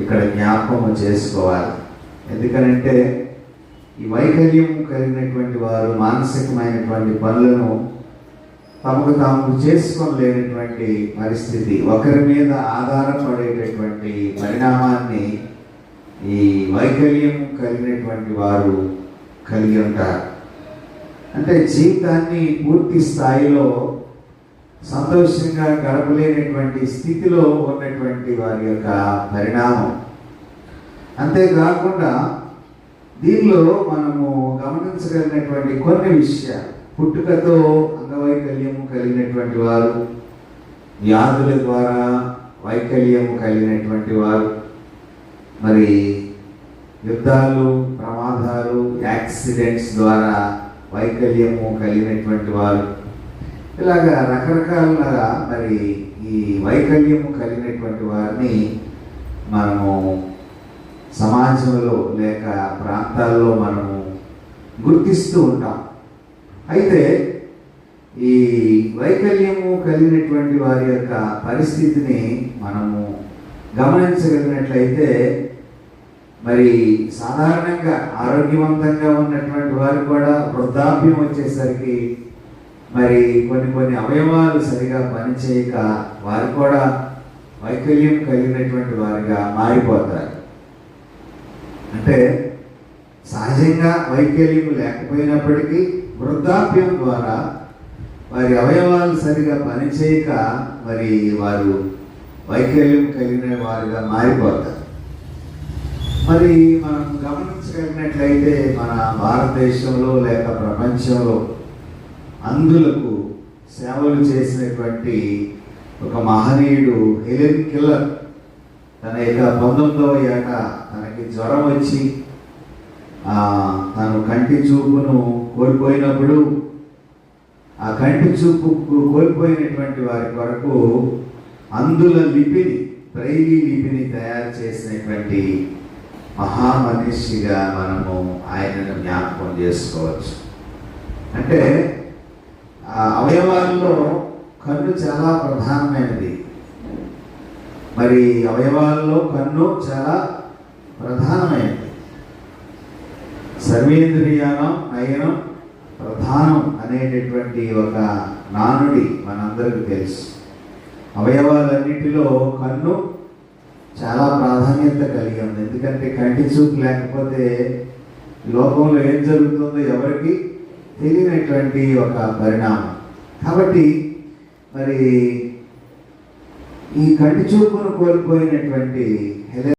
ఇక్కడ జ్ఞాపకం చేసుకోవాలి. ఎందుకనంటే ఈ వైకల్యం కలిగినటువంటి వారు మానసికమైనటువంటి పనులను తమకు తాము చేసుకోలేనటువంటి పరిస్థితి, ఒకరి మీద ఆధారపడేటటువంటి పరిణామాన్ని ఈ వైకల్యం కలిగినటువంటి వారు కలిగి ఉంటారు. అంటే జీవితాన్ని పూర్తి స్థాయిలో సంతోషంగా గడపలేనటువంటి స్థితిలో ఉన్నటువంటి వారి యొక్క పరిణామం. అంతేకాకుండా దీనిలో మనము గమనించగలిగినటువంటి కొన్ని విషయాలు, పుట్టుకతో అంగవైకల్యము కలిగినటువంటి వారు, వ్యాధుల ద్వారా వైకల్యము కలిగినటువంటి వారు, మరి యుద్ధాలు, ప్రమాదాలు, యాక్సిడెంట్స్ ద్వారా వైకల్యము కలిగినటువంటి వారు, ఇలాగా రకరకాలుగా మరి ఈ వైకల్యము కలిగినటువంటి వారిని మనము సమాజంలో లేక ప్రాంతాల్లో మనము గుర్తిస్తూ ఉంటాం. అయితే ఈ వైకల్యము కలిగినటువంటి వారి యొక్క పరిస్థితిని మనము గమనించగలిగినట్లయితే మరి సాధారణంగా ఆరోగ్యవంతంగా ఉన్నటువంటి వారు కూడా వృద్ధాప్యం వచ్చేసరికి మరి కొన్ని అవయవాలు సరిగా పనిచేయక వారు కూడా వైకల్యం కలిగినటువంటి వారిగా మారిపోతారు. అంటే సహజంగా వైకల్యం లేకపోయినప్పటికీ వృద్ధాప్యం ద్వారా వారి అవయవాలు సరిగా పనిచేయక మరి వారు వైకల్యం కలిగిన వారిగా మారిపోతారు. మరి మనం గమనించగలిగినట్లయితే మన భారతదేశంలో లేక ప్రపంచంలో అంధులకు సేవలు చేసినటువంటి ఒక మహనీయుడు హెలెన్ కెల్లర్ తన యొక్క 19వ ఏట తనకి జ్వరం వచ్చి తను కంటి చూపును కోల్పోయినప్పుడు ఆ కంటి చూపు కోల్పోయినటువంటి వారి కొరకు అంధుల లిపిని, బ్రెయిలీ లిపిని తయారు చేసినటువంటి మహామనిషిగా మనము ఆయనను జ్ఞాపకం చేసుకోవచ్చు. అంటే అవయవాల్లో కన్ను చాలా ప్రధానమైనది. మరి అవయవాల్లో కన్ను చాలా ప్రధానమైనది. సర్వేంద్రియానం నయనం ప్రధానం అనేటటువంటి ఒక నానుడి మనందరికీ తెలుసు. అవయవాలన్నిటిలో కన్ను చాలా ప్రాధాన్యత కలిగి ఉంది. ఎందుకంటే కంటి చూపు లేకపోతే లోకంలో ఏం జరుగుతుందో ఎవరికి తెలియనటువంటి ఒక పరిణామం. కాబట్టి మరి ఈ కంటి చూపును కోల్పోయినటువంటి